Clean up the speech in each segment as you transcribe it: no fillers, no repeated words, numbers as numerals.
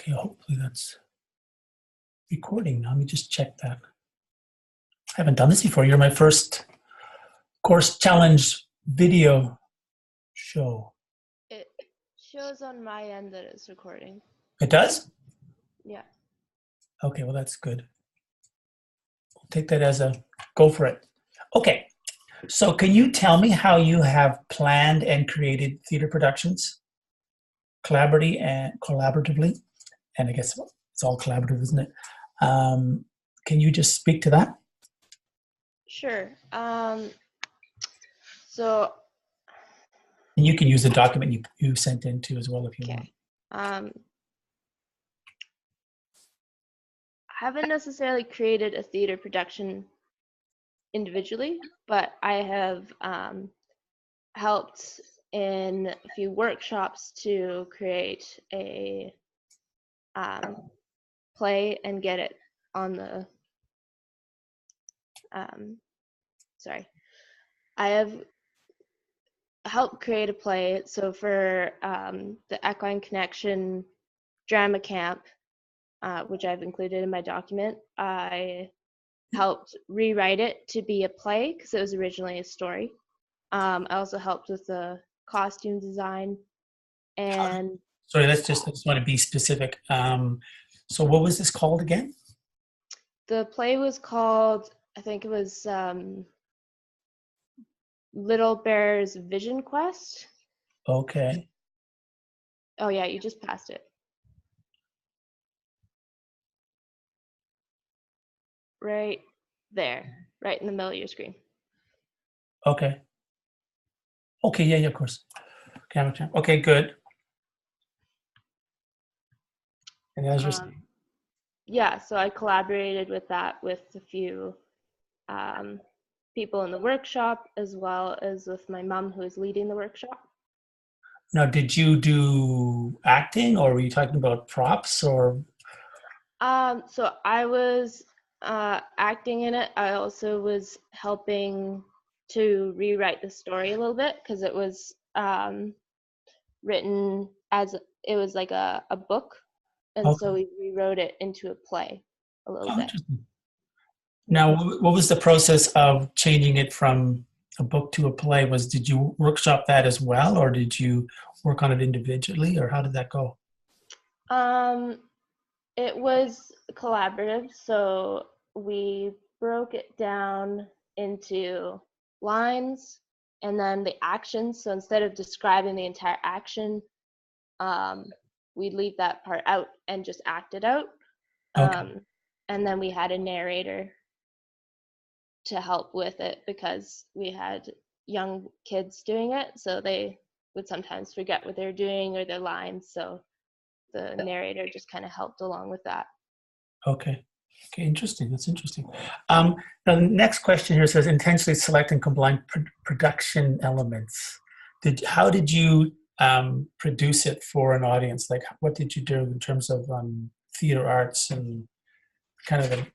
Okay, hopefully that's recording now. Let me just check that. I haven't done this before. You're my first course challenge video show. It shows on my end that it's recording. It does? Yeah. Okay, well, that's good. We'll take that as a go for it. Okay, so can you tell me how you have planned and created theater productions collaboratively? And I guess it's all collaborative, isn't it? Can you just speak to that? Sure. So. And you can use the document you sent in too as well if you want. I haven't necessarily created a theater production individually, but I have helped in a few workshops to create a play and get it on the I have helped create a play. So for the Equine Connection drama camp, which I've included in my document, I helped rewrite it to be a play because it was originally a story. I also helped with the costume design and. Sorry, I just want to be specific. So what was this called again? The play was called, I think it was Little Bear's Vision Quest. Okay. Oh yeah, you just passed it. Right there, right in the middle of your screen. Okay. Okay, yeah, of course. Camera time. Okay, good. And as you're saying. Yeah, so I collaborated with that with a few people in the workshop, as well as with my mom, who is leading the workshop. Now, did you do acting, or were you talking about props, or? So I was acting in it. I also was helping to rewrite the story a little bit because it was written as it was like a book, and Okay. so we rewrote it into a play a little bit. Interesting. Now, what was the process of changing it from a book to a play? Did you workshop that as well, or did you work on it individually, or how did that go? It was collaborative, so we broke it down into lines and then the actions. So instead of describing the entire action, we'd leave that part out and just act it out. Okay. And then we had a narrator to help with it because we had young kids doing it, so they would sometimes forget what they're doing or their lines. So the narrator just kind of helped along with that. Okay. Okay, interesting. That's interesting. Now, the next question here says intentionally select and combine production elements. How did you produce it for an audience? Like, what did you do in terms of theater arts and kind of the,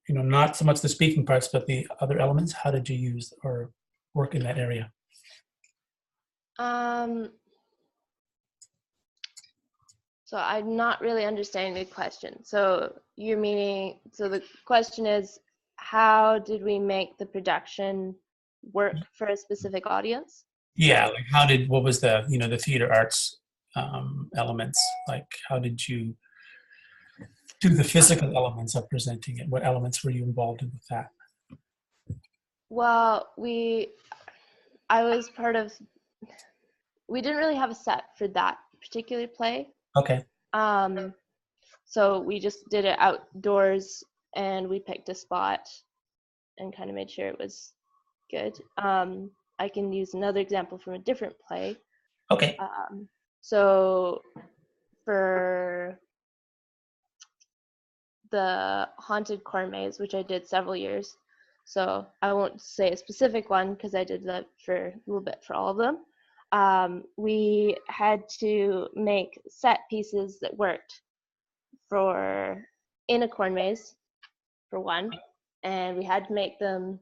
not so much the speaking parts, but the other elements? How did you use or work in that area? So I'm not really understanding the question. So you're meaning, so the question is, how did we make the production work for a specific audience? Yeah, like what was the, the theater arts elements? Like, how did you do the physical elements of presenting it? What elements were you involved in with that? Well, I was part of, we didn't really have a set for that particular play. Okay. So we just did it outdoors and we picked a spot and kind of made sure it was good. I can use another example from a different play. Okay. So for the Haunted Corn Maze, which I did several years, so I won't say a specific one because I did that for a little bit for all of them. We had to make set pieces that worked in a corn maze, for one, and we had to make them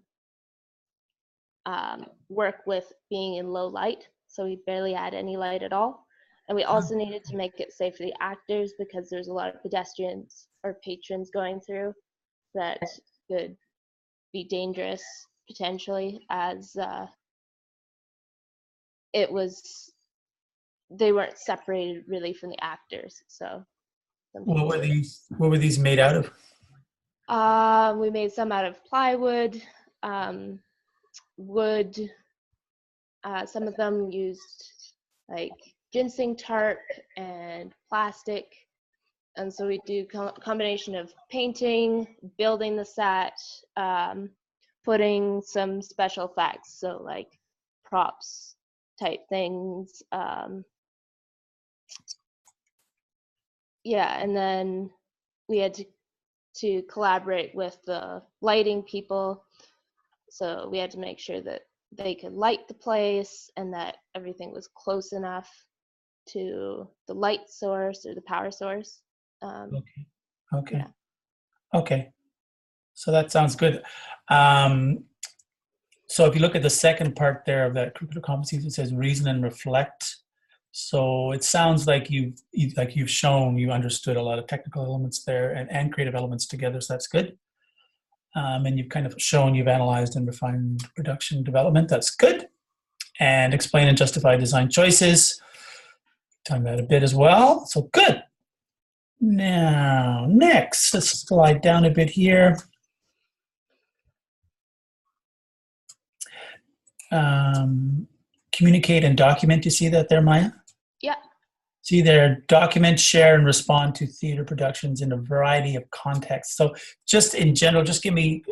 work with being in low light. so we barely had any light at all. And we also needed to make it safe for the actors because there's a lot of pedestrians or patrons going through that could be dangerous potentially, as they weren't separated really from the actors. So What were these made out of? We made some out of plywood, wood. Some of them used like ginseng tarp and plastic. And so we do combination of painting, building the set, putting some special effects, so like props type things. Yeah, and then we had to collaborate with the lighting people. So we had to make sure that they could light the place and that everything was close enough to the light source or the power source. Okay. Yeah. Okay. So that sounds good. So if you look at the second part there of that critical competencies, it says reason and reflect. So it sounds like you've shown you understood a lot of technical elements there and creative elements together. So that's good. And you've kind of shown you've analyzed and refined production development. That's good. And explain and justify design choices. Talking about a bit as well. So good. Now, next, let's slide down a bit here. Communicate and document. You see that there, Maya? Yeah. See there, document, share, and respond to theater productions in a variety of contexts. So just in general, just give me,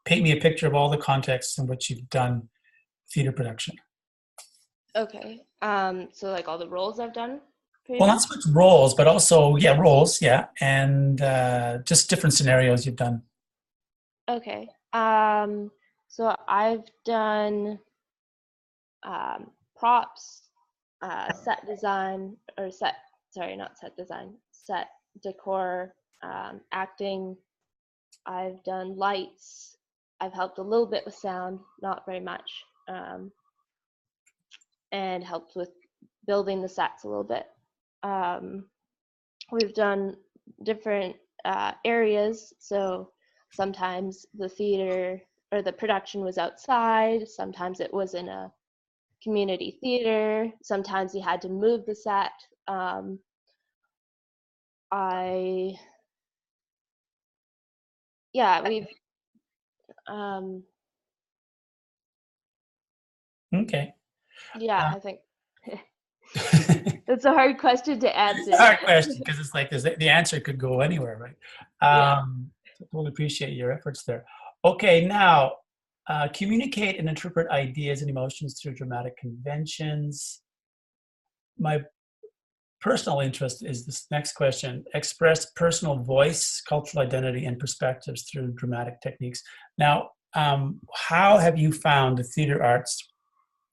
paint me a picture of all the contexts in which you've done theater production. Okay. So like all the roles I've done. Well, not so much roles, but also, roles, and just different scenarios you've done. Okay. So I've done props, set design, or set decor, acting. I've done lights. I've helped a little bit with sound, not very much, and helped with building the sets a little bit. We've done different areas, so sometimes the theater or the production was outside, sometimes it was in a community theater, sometimes you had to move the set. We've Okay. Yeah, I think it's a hard question to answer. It's a hard question because it's like the answer could go anywhere, right? Yeah. Totally appreciate your efforts there. Okay, now communicate and interpret ideas and emotions through dramatic conventions. My personal interest is this next question: express personal voice, cultural identity, and perspectives through dramatic techniques. Now, how have you found the theater arts?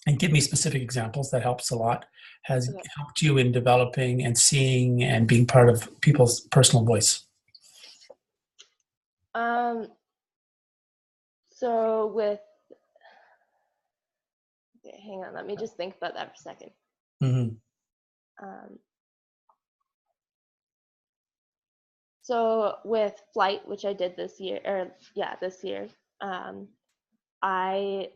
And give me specific examples. That helps a lot. Has helped you in developing and seeing and being part of people's personal voice? So hang on, let me just think about that for a second. So with Flight, which I did this year, I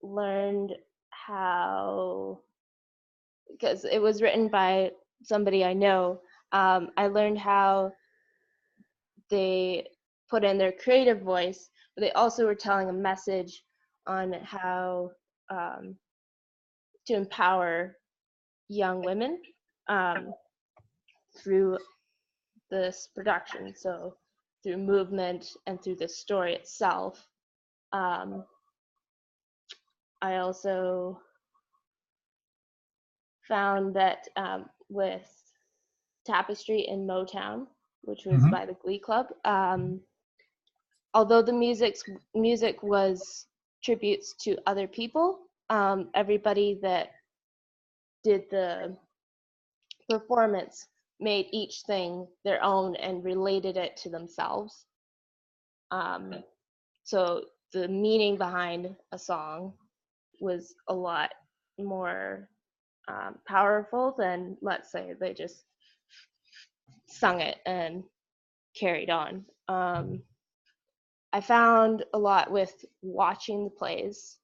learned how, because it was written by somebody I know, I learned how they put in their creative voice, but they also were telling a message on how to empower young women through this production. So through movement and through the story itself. I also found that with Tapestry in Motown, which was by the Glee Club, although the music was tributes to other people, everybody that did the performance made each thing their own and related it to themselves. So the meaning behind a song was a lot more powerful than, let's say, they just sung it and carried on. I found a lot with watching the plays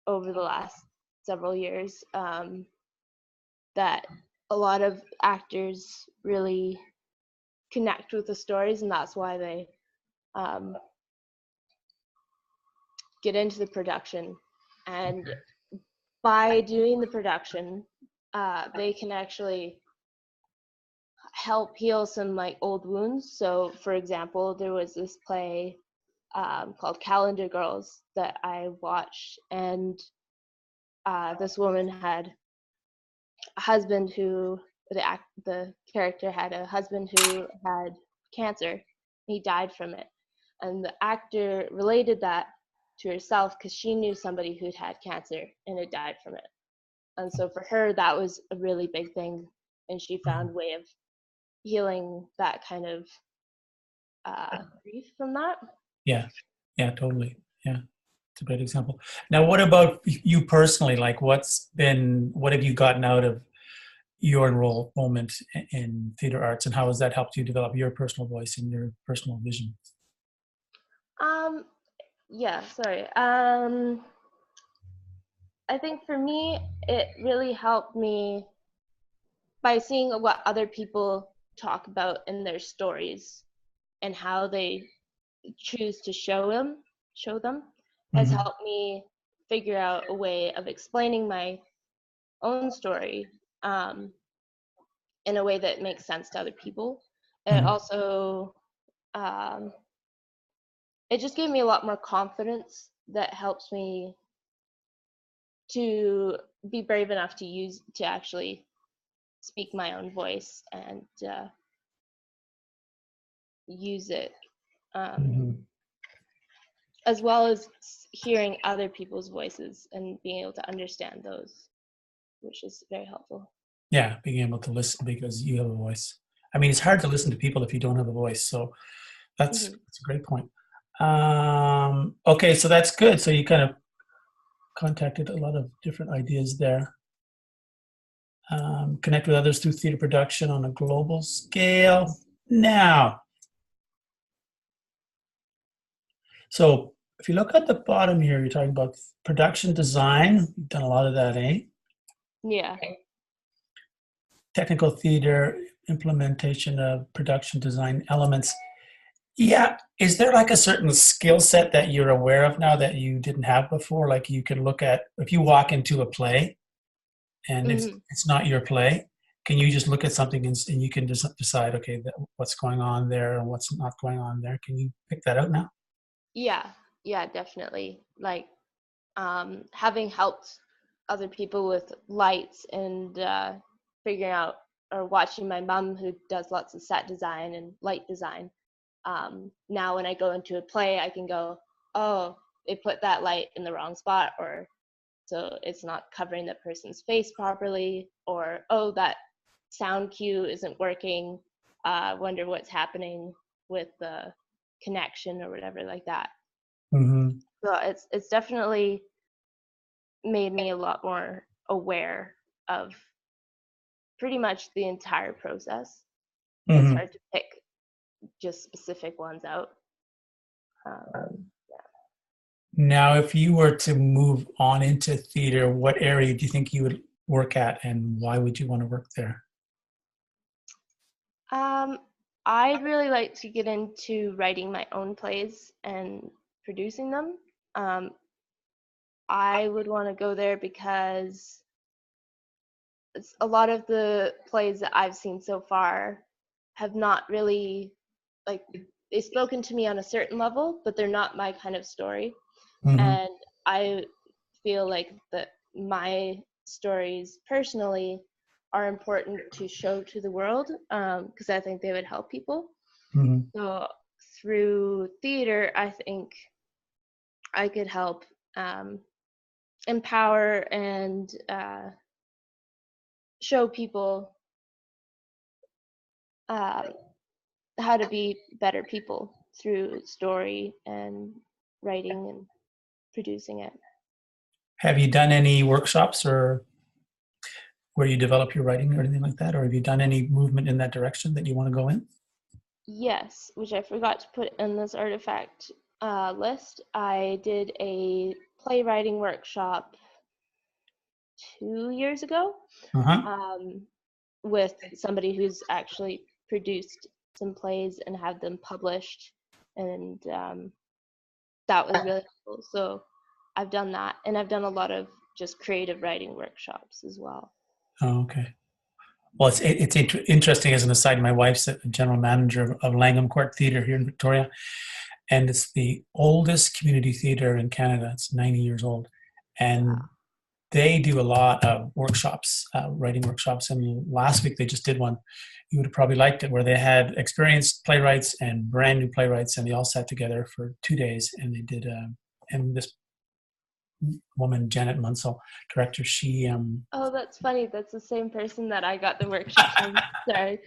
over the last several years that a lot of actors really connect with the stories, and that's why they get into the production. And by doing the production, they can actually help heal some like old wounds. So, for example, there was this play called Calendar Girls that I watched, and this woman had a husband who the character had a husband who had cancer. He died from it, and the actor related that to herself because she knew somebody who'd had cancer and had died from it. And so for her, that was a really big thing, and she found a way of healing that kind of grief from that. Yeah, yeah, totally. Yeah, it's a great example. Now, what about you personally? Like, what have you gotten out of your enrollment in theater arts, and how has that helped you develop your personal voice and your personal vision? Yeah, sorry. I think for me, it really helped me by seeing what other people talk about in their stories and how they choose to show them has Mm-hmm. helped me figure out a way of explaining my own story in a way that makes sense to other people. And Mm-hmm. also, um, it just gave me a lot more confidence that helps me to be brave enough to actually speak my own voice and use it, Mm-hmm. as well as hearing other people's voices and being able to understand those, which is very helpful. Yeah, being able to listen because you have a voice. I mean, it's hard to listen to people if you don't have a voice. So Mm-hmm. that's a great point. Okay, so that's good. So you kind of contacted a lot of different ideas there. Connect with others through theater production on a global scale. Now, so if you look at the bottom here, you're talking about production design. You've done a lot of that, eh? Yeah. Technical theater, implementation of production design elements. Yeah. Is there like a certain skill set that you're aware of now that you didn't have before? Like you can look at, if you walk into a play and Mm-hmm. it's not your play, can you just look at something and you can just decide, okay, what's going on there and what's not going on there? Can you pick that out now? Yeah. Yeah, definitely. Like having helped other people with lights and figuring out or watching my mom who does lots of set design and light design. Now when I go into a play, I can go, oh, they put that light in the wrong spot, or so it's not covering the person's face properly, or oh, that sound cue isn't working. Wonder what's happening with the connection or whatever like that. Mm-hmm. So it's definitely made me a lot more aware of pretty much the entire process. It's Mm-hmm. hard to pick just specific ones out. Um, Now, if you were to move on into theater, what area do you think you would work at and why would you want to work there? um, I'd really like to get into writing my own plays and producing them. Um, I would want to go there because a lot of the plays that I've seen so far have not really like they've spoken to me on a certain level, but they're not my kind of story. Mm-hmm. And I feel like that my stories personally are important to show to the world because I think they would help people. Mm-hmm. So through theater, I think I could help um, empower and show people uh, how to be better people through story and writing and producing it. Have you done any workshops or where you develop your writing or anything like that? Or have you done any movement in that direction that you want to go in? Yes, which I forgot to put in this artifact list. I did a playwriting workshop 2 years ago Uh-huh. um, with somebody who's actually produced some plays and had them published, and that was really cool. So I've done that, and I've done a lot of just creative writing workshops as well. Oh, okay. Well, it's interesting as an aside. My wife's a general manager of Langham Court Theatre here in Victoria, and it's the oldest community theatre in Canada. It's 90 years old, and they do a lot of workshops, writing workshops. And last week they just did one. You would have probably liked it, where they had experienced playwrights and brand new playwrights, and they all sat together for 2 days, and they did. And this woman, Janet Munsell, director, she Oh, that's funny. That's the same person that I got the workshop from. Sorry.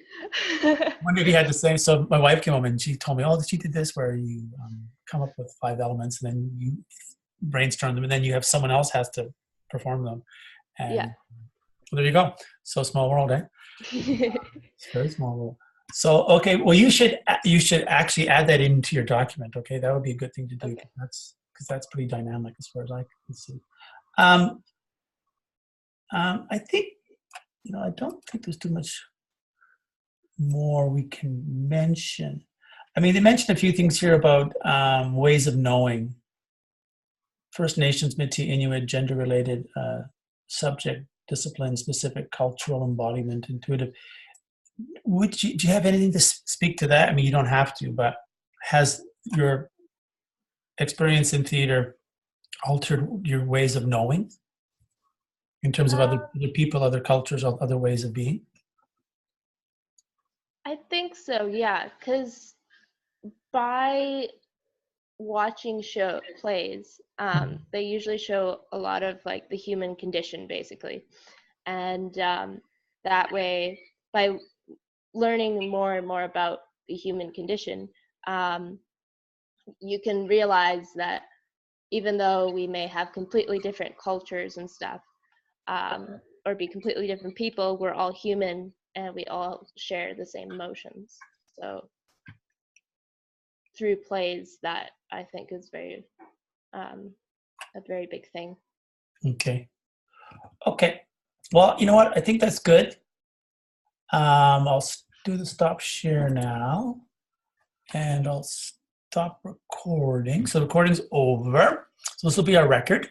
wonder if you had the same. So my wife came home and she told me, "Oh, she did this where you come up with 5 elements and then you brainstorm them, and then you have someone else has to perform them." And Yeah. well, there you go. So small world, eh? It's very small world. So okay, well you should actually add that into your document. Okay, that would be a good thing to do. Okay. That's pretty dynamic as far as I can see. Um, I think I don't think there's too much more we can mention. I mean, they mentioned a few things here about ways of knowing. First Nations, Métis, Inuit, gender-related, subject, discipline, specific, cultural embodiment, intuitive. Do you have anything to speak to that? I mean, you don't have to, but has your experience in theater altered your ways of knowing in terms of other people, other cultures, other ways of being? I think so, yeah, because by watching plays, they usually show a lot of like the human condition, basically, and that way, by learning more and more about the human condition, you can realize that even though we may have completely different cultures and stuff, or be completely different people, we're all human and we all share the same emotions. So through plays, that I think is a very big thing. Okay. Well, you know what? I think that's good. I'll do the stop share now, and I'll stop recording. So the recording's over. So this will be our record.